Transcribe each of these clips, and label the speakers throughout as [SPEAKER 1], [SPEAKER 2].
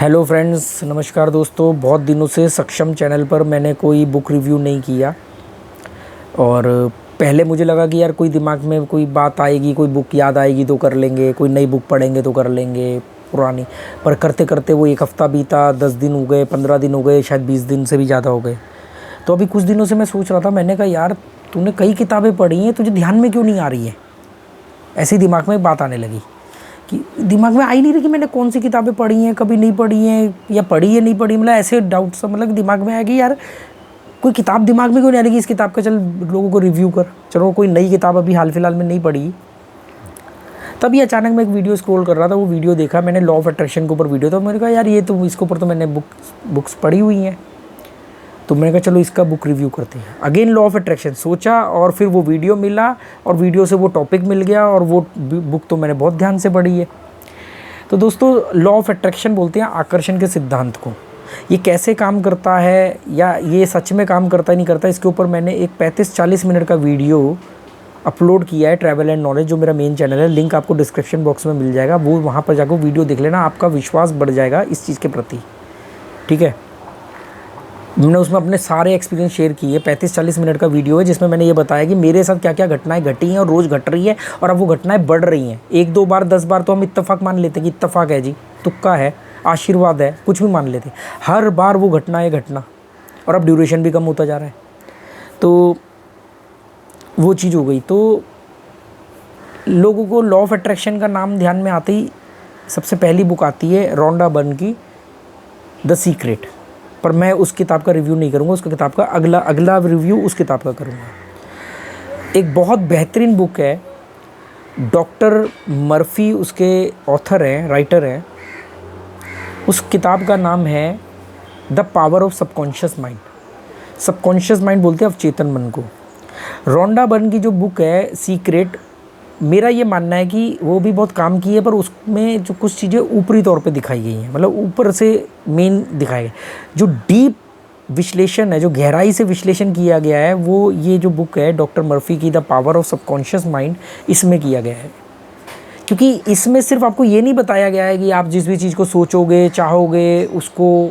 [SPEAKER 1] Hello friends, नमस्कार दोस्तों। बहुत दिनों से सक्षम चैनल पर मैंने कोई बुक रिव्यू नहीं किया और पहले मुझे लगा कि यार कोई दिमाग में कोई बात आएगी, कोई बुक याद आएगी तो कर लेंगे, कोई नई बुक पढ़ेंगे तो कर लेंगे पुरानी। पर करते करते वो एक हफ़्ता बीता, 10 दिन हो गए, 15 दिन हो गए, शायद 20 दिन से भी ज़्यादा हो गए। तो अभी कुछ दिनों से मैं सोच रहा था, मैंने कहा यार तूने कई किताबें पढ़ी हैं, तुझे ध्यान में क्यों नहीं आ रही है। ऐसी दिमाग में बात आने लगी कि दिमाग में आ ही नहीं रही कि मैंने कौन सी किताबें पढ़ी हैं, कभी नहीं पढ़ी हैं या पढ़ी है नहीं पढ़ी। मतलब ऐसे डाउट सब मतलब दिमाग में आया कि यार कोई किताब दिमाग में क्यों नहीं आ रही कि इस किताब का चल लोगों को रिव्यू कर। चलो कोई नई किताब अभी हाल फिलहाल में नहीं पढ़ी। तभी अचानक मैं एक वीडियो स्क्रॉल कर रहा था, वो वीडियो देखा मैंने, लॉ ऑफ अट्रैक्शन के ऊपर वीडियो। तो मैंने कहा यार ये तो इसके ऊपर तो मैंने बुक्स पढ़ी हुई हैं, तो मैंने कहा चलो इसका बुक रिव्यू करते हैं। अगेन लॉ ऑफ अट्रैक्शन सोचा और फिर वो वीडियो मिला और वीडियो से वो टॉपिक मिल गया और वो बुक तो मैंने बहुत ध्यान से पढ़ी है। तो दोस्तों लॉ ऑफ अट्रैक्शन बोलते हैं आकर्षण के सिद्धांत को। ये कैसे काम करता है या ये सच में काम करता है नहीं करता, इसके ऊपर मैंने एक 35-40 मिनट का वीडियो अपलोड किया है, ट्रैवल एंड नॉलेज, जो मेरा मेन चैनल है। लिंक आपको डिस्क्रिप्शन बॉक्स में मिल जाएगा, वो वहाँ पर जाकर वीडियो देख लेना, आपका विश्वास बढ़ जाएगा इस चीज़ के प्रति। ठीक है, मैंने उसमें अपने सारे एक्सपीरियंस शेयर किए। 35-40 मिनट का वीडियो है जिसमें मैंने ये बताया कि मेरे साथ क्या क्या घटनाएं घटी हैं और रोज़ घट रही है और अब वो घटनाएं बढ़ रही हैं। 1-2 बार 10 बार तो हम इत्तेफाक मान लेते हैं कि इत्तेफाक है जी, तुक्का है, आशीर्वाद है, कुछ भी मान लेते। हर बार वो घटना और अब ड्यूरेशन भी कम होता जा रहा है। तो वो चीज़ हो गई। तो लोगों को लॉ ऑफ अट्रैक्शन का नाम ध्यान में आते ही सबसे पहली बुक आती है रोंडा बर्न की, द सीक्रेट। पर मैं उस किताब का रिव्यू नहीं करूँगा, उसका किताब का अगला रिव्यू उस किताब का करूँगा। एक बहुत बेहतरीन बुक है, डॉक्टर मर्फी उसके ऑथर हैं, राइटर हैं। उस किताब का नाम है the power of subconscious mind. Subconscious mind बोलते हैं अवचेतन मन को। रोंडा बर्न की जो बुक है सीक्रेट, मेरा ये मानना है कि वो भी बहुत काम की है, पर उसमें जो कुछ चीज़ें ऊपरी तौर पे दिखाई गई हैं, मतलब ऊपर से मेन दिखाए गए। जो डीप विश्लेषण है, जो गहराई से विश्लेषण किया गया है, वो ये जो बुक है डॉक्टर मर्फी की the power of subconscious mind, इसमें किया गया है। क्योंकि इसमें सिर्फ आपको ये नहीं बताया गया है कि आप जिस भी चीज़ को सोचोगे, चाहोगे, उसको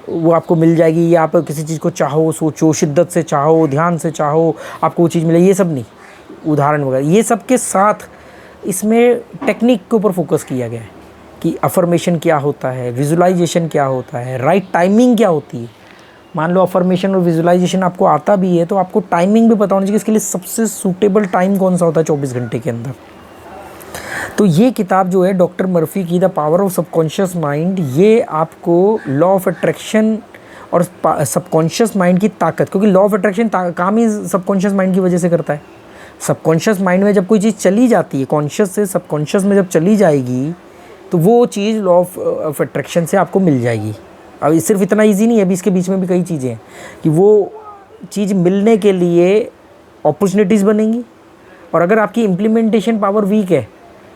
[SPEAKER 1] वो आपको मिल जाएगी, या आप किसी चीज़ को चाहो, सोचो, शिद्दत से चाहो, ध्यान से चाहो, आपको वो चीज़ मिलेगी, ये सब नहीं। उदाहरण वगैरह ये सब के साथ इसमें टेक्निक के ऊपर फोकस किया गया है कि अफर्मेशन क्या होता है, विजुलाइजेशन क्या होता है, राइट टाइमिंग क्या होती है। मान लो अफर्मेशन और विजुलाइजेशन आपको आता भी है तो आपको टाइमिंग भी पता होनी चाहिए, इसके लिए सबसे सूटेबल टाइम कौन सा होता है 24 घंटे के अंदर। तो ये किताब जो है डॉक्टर मर्फी की the power of subconscious mind, ये आपको लॉ ऑफ अट्रैक्शन और सबकॉन्शियस माइंड की ताकत, क्योंकि लॉ ऑफ अट्रैक्शन काम ही सबकॉन्शियस माइंड की वजह से करता है। सबकॉन्शियस माइंड में जब कोई चीज़ चली जाती है, कॉन्शियस से सबकॉन्शियस में जब चली जाएगी तो वो चीज़ लॉ ऑफ अट्रैक्शन से आपको मिल जाएगी। अब सिर्फ इतना इजी नहीं है, अभी इसके बीच में भी कई चीज़ें हैं कि वो चीज़ मिलने के लिए अपॉर्चुनिटीज़ बनेंगी, और अगर आपकी इम्प्लीमेंटेशन पावर वीक है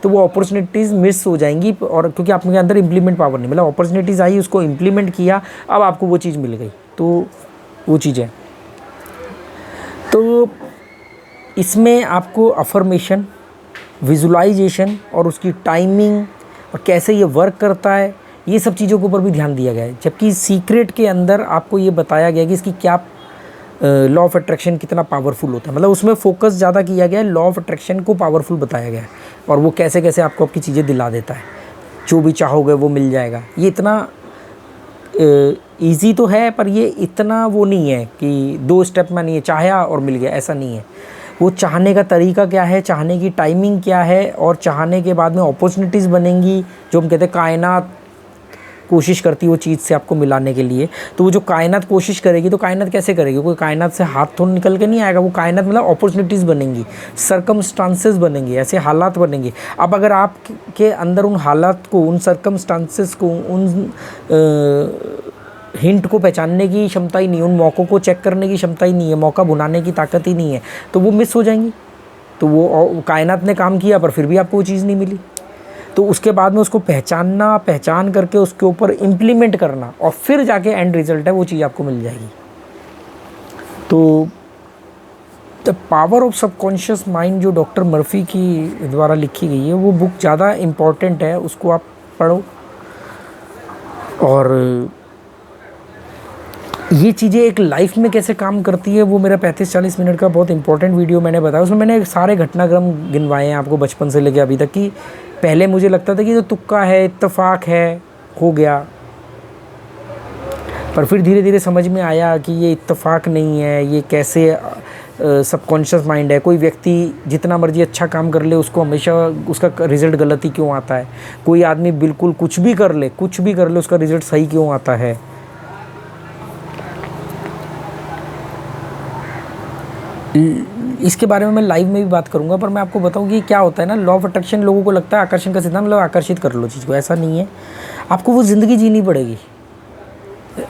[SPEAKER 1] तो वो अपॉर्चुनिटीज़ मिस हो जाएंगी। और क्योंकि आपके अंदर इम्प्लीमेंट पावर नहीं, मतलब अपॉर्चुनिटीज़ आई, उसको इम्प्लीमेंट किया, अब आपको वो चीज़ मिल गई, तो वो चीज़ है। तो इसमें आपको अफर्मेशन, विजुलाइजेशन और उसकी टाइमिंग और कैसे ये वर्क करता है, ये सब चीज़ों के ऊपर भी ध्यान दिया गया है। जबकि सीक्रेट के अंदर आपको ये बताया गया कि इसकी क्या लॉ ऑफ अट्रैक्शन कितना पावरफुल होता है, मतलब उसमें फोकस ज़्यादा किया गया है, लॉ ऑफ अट्रैक्शन को पावरफुल बताया गया है और वो कैसे कैसे आपको आपकी चीज़ें दिला देता है, जो भी चाहोगे वो मिल जाएगा। ये इतना ईजी तो है, पर ये इतना वो नहीं है कि 2 स्टेप में नहीं है, चाहा और मिल गया, ऐसा नहीं है। वो चाहने का तरीका क्या है, चाहने की टाइमिंग क्या है, और चाहने के बाद में अपॉर्चुनिटीज़ बनेंगी, जो हम कहते हैं कायनात कोशिश करती है वो चीज़ से आपको मिलाने के लिए। तो वो जो कायनात कोशिश करेगी, तो कायनात कैसे करेगी, कोई कायनात से हाथ तो निकल के नहीं आएगा, वो कायनात मतलब अपॉर्चुनिटीज़ बनेंगी, सर्कमस्टांसेस बनेंगे, ऐसे हालात बनेंगे। अब अगर आपके अंदर उन हालात को, उन सर्कमस्टांसेस को, उन हिंट को पहचानने की क्षमता ही नहीं, उन मौक़ों को चेक करने की क्षमता ही नहीं है, मौका भुनाने की ताकत ही नहीं है, तो वो मिस हो जाएंगी। तो वो कायनात ने काम किया पर फिर भी आपको वो चीज़ नहीं मिली। तो उसके बाद में उसको पहचानना, पहचान करके उसके ऊपर इम्प्लीमेंट करना, और फिर जाके एंड रिज़ल्ट है वो चीज़ आपको मिल जाएगी। तो the power of subconscious mind जो डॉक्टर मर्फी की द्वारा लिखी गई है, वो बुक ज़्यादा इम्पॉर्टेंट है, उसको आप पढ़ो। और ये चीज़ें एक लाइफ में कैसे काम करती है वो मेरा 35-40 मिनट का बहुत इंपॉर्टेंट वीडियो मैंने बताया। उसमें मैंने सारे घटनाक्रम गिनवाए हैं आपको बचपन से लेकर अभी तक कि पहले मुझे लगता था कि तो तुक्का है, इत्तेफाक है, हो गया, पर फिर धीरे धीरे समझ में आया कि ये इत्तेफाक नहीं है, ये कैसे सबकॉन्शियस माइंड है। कोई व्यक्ति जितना मर्जी अच्छा काम कर ले उसको हमेशा उसका रिज़ल्ट गलत ही क्यों आता है। कोई आदमी बिल्कुल कुछ भी कर ले उसका रिज़ल्ट सही क्यों आता है। इसके बारे में मैं लाइव में भी बात करूंगा, पर मैं आपको बताऊं कि क्या होता है ना, लॉ ऑफ अट्रैक्शन लोगों को लगता है आकर्षण का सिद्धांत मतलब आकर्षित कर लो चीज़ को, ऐसा नहीं है। आपको वो ज़िंदगी जीनी पड़ेगी।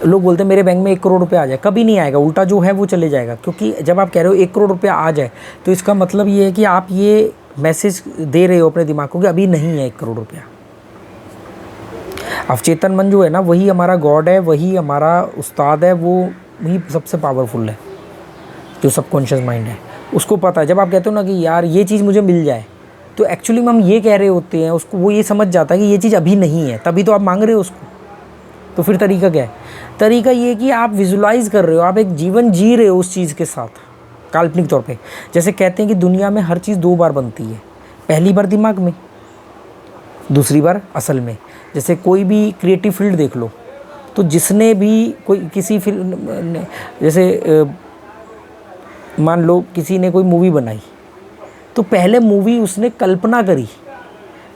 [SPEAKER 1] लोग बोलते हैं मेरे बैंक में 1 करोड़ रुपया आ जाए, कभी नहीं आएगा, उल्टा जो है वो चले जाएगा। क्योंकि जब आप कह रहे हो 1 करोड़ रुपया आ जाए तो इसका मतलब ये है कि आप ये मैसेज दे रहे हो अपने दिमाग को कि अभी नहीं है 1 करोड़ रुपया। अवचेतन मन जो है ना, वही हमारा गॉड है, वही हमारा उस्ताद है, वो ही सबसे पावरफुल है। जो सबकॉन्शियस माइंड है उसको पता है। जब आप कहते हो ना कि यार ये चीज़ मुझे मिल जाए, तो एक्चुअली में हम ये कह रहे होते हैं, उसको वो ये समझ जाता है कि ये चीज़ अभी नहीं है, तभी तो आप मांग रहे हो उसको। तो फिर तरीका क्या है? तरीका ये कि आप विजुलाइज़ कर रहे हो, आप एक जीवन जी रहे हो उस चीज़ के साथ काल्पनिक तौर पे। जैसे कहते हैं कि दुनिया में हर चीज़ 2 बार बनती है, पहली बार दिमाग में, दूसरी बार असल में। जैसे कोई भी क्रिएटिव फील्ड देख लो, तो जिसने भी कोई किसी फिल्म, जैसे मान लो किसी ने कोई मूवी बनाई, तो पहले मूवी उसने कल्पना करी,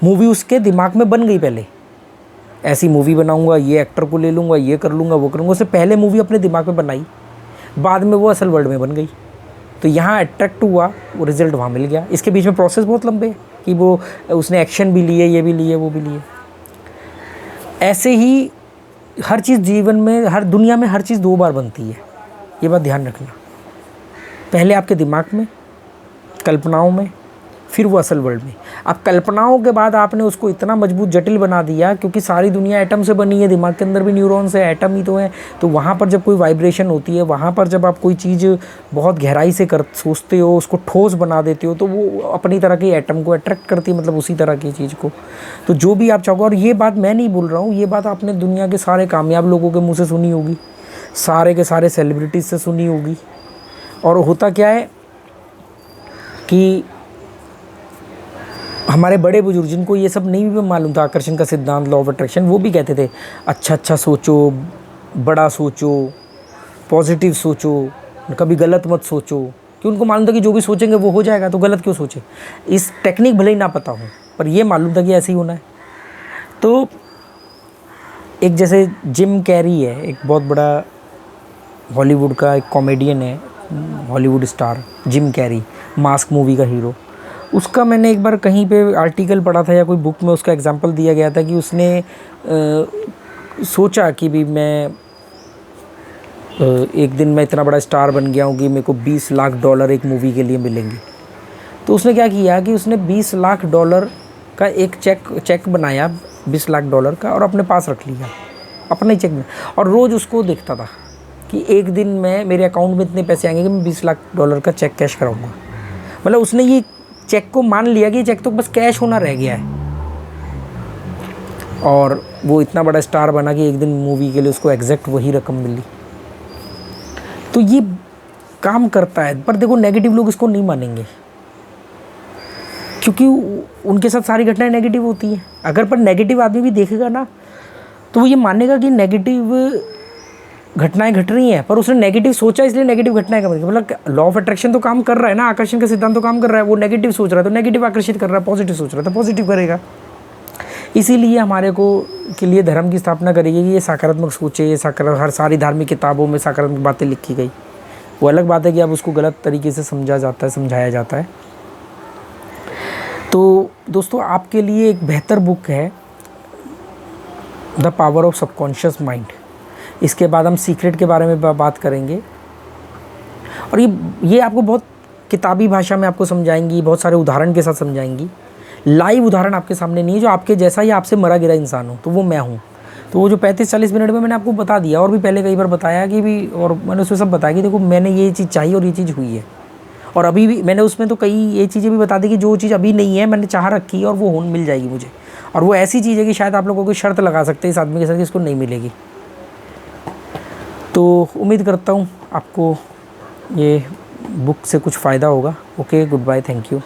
[SPEAKER 1] मूवी उसके दिमाग में बन गई। पहले ऐसी मूवी बनाऊंगा, ये एक्टर को ले लूँगा, ये कर लूँगा, वो करूँगा, उससे पहले मूवी अपने दिमाग में बनाई, बाद में वो असल वर्ल्ड में बन गई। तो यहाँ अट्रैक्ट हुआ, वो रिजल्ट वहाँ मिल गया। इसके बीच में प्रोसेस बहुत लंबे है कि वो उसने एक्शन भी लिए, ये भी लिए, वो भी लिए। ऐसे ही हर चीज़ जीवन में, हर दुनिया में हर चीज़ 2 बार बनती है, ये बात ध्यान रखना। पहले आपके दिमाग में, कल्पनाओं में, फिर वो असल वर्ल्ड में। अब कल्पनाओं के बाद आपने उसको इतना मजबूत जटिल बना दिया, क्योंकि सारी दुनिया एटम से बनी है, दिमाग के अंदर भी न्यूरॉन्स है, एटम ही तो है। तो वहाँ पर जब कोई वाइब्रेशन होती है, वहाँ पर जब आप कोई चीज़ बहुत गहराई से सोचते हो, उसको ठोस बना देते हो, तो वो अपनी तरह के एटम को अट्रैक्ट करती है, मतलब उसी तरह की चीज़ को। तो जो भी आप चाहोगे, और ये बात मैं नहीं बोल रहा हूँ, ये बात आपने दुनिया के सारे कामयाब लोगों के मुँह से सुनी होगी, सारे के सारे सेलिब्रिटीज़ से सुनी होगी। और होता क्या है कि हमारे बड़े बुजुर्ग, जिनको ये सब नहीं भी मालूम था आकर्षण का सिद्धांत, लॉ ऑफ अट्रैक्शन, वो भी कहते थे अच्छा सोचो, बड़ा सोचो, पॉजिटिव सोचो, कभी गलत मत सोचो। कि उनको मालूम था कि जो भी सोचेंगे वो हो जाएगा, तो गलत क्यों सोचे। इस टेक्निक भले ही ना पता हो, पर ये मालूम था कि ऐसे ही होना है। तो एक जैसे जिम कैरी है, एक बहुत बड़ा हॉलीवुड का एक कॉमेडियन है, Hollywood star Jim Carrey, mask movie का हीरो। उसका मैंने एक बार कहीं पे आर्टिकल पढ़ा था या कोई बुक में उसका एग्जांपल दिया गया था कि उसने सोचा कि भी मैं एक दिन मैं इतना बड़ा स्टार बन गया हूँ कि मेरे को $20 लाख एक मूवी के लिए मिलेंगे। तो उसने क्या किया कि उसने $20 लाख का एक चेक बनाया, $20 लाख का, और अपने पास रख लिया, अपना ही चेक में। और रोज़ उसको देखता था कि एक दिन में मेरे अकाउंट में इतने पैसे आएंगे कि मैं $20 लाख का चेक कैश कराऊंगा। मतलब उसने ये चेक को मान लिया कि ये चेक तो बस कैश होना रह गया है, और वो इतना बड़ा स्टार बना कि एक दिन मूवी के लिए उसको एग्जैक्ट वही रकम मिली। तो ये काम करता है। पर देखो, नेगेटिव लोग इसको नहीं मानेंगे, क्योंकि उनके साथ सारी घटनाएं नेगेटिव होती हैं। अगर पर नेगेटिव आदमी भी देखेगा ना, तो वो ये मानेगा कि नेगेटिव घटनाएं घट रही हैं, पर उसने नेगेटिव सोचा इसलिए नेगेटिव घटनाएं कर रही हैं। मतलब लॉ ऑफ अट्रैक्शन तो काम कर रहा है ना, आकर्षण का सिद्धांत तो काम कर रहा है। वो नेगेटिव सोच रहा है तो नेगेटिव आकर्षित कर रहा है, पॉजिटिव सोच रहा है तो पॉजिटिव करेगा। इसीलिए हमारे को के लिए धर्म की स्थापना करेगी कि ये सकारात्मक सोचे, ये हर सारी धार्मिक किताबों में सकारात्मक बातें लिखी गई। वो अलग बात है कि अब उसको गलत तरीके से समझाया जाता है। तो दोस्तों, आपके लिए एक बेहतर बुक है the power of subconscious mind. इसके बाद हम सीक्रेट के बारे में बात करेंगे, और ये आपको बहुत किताबी भाषा में आपको समझाएंगी, बहुत सारे उदाहरण के साथ समझाएंगी। लाइव उदाहरण आपके सामने नहीं है, जो आपके जैसा ही आपसे मरा गिरा इंसान हो, तो वो मैं हूँ। तो वो जो 35-40 मिनट में मैंने आपको बता दिया, और भी पहले कई बार बताया कि भी, और मैंने उसमें सब बताया कि देखो मैंने ये चीज़ चाहिए और ये चीज़ हुई है। और अभी भी मैंने उसमें तो कई ये चीज़ें भी बता दी कि जो चीज़ अभी नहीं है मैंने चाह रखी है और वो मिल जाएगी मुझे। और वो ऐसी चीज़ है कि शायद आप लोगों को शर्त लगा सकते हैं इस आदमी के साथ कि इसको नहीं मिलेगी। तो उम्मीद करता हूँ आपको ये बुक से कुछ फ़ायदा होगा। Okay, good bye, thank you.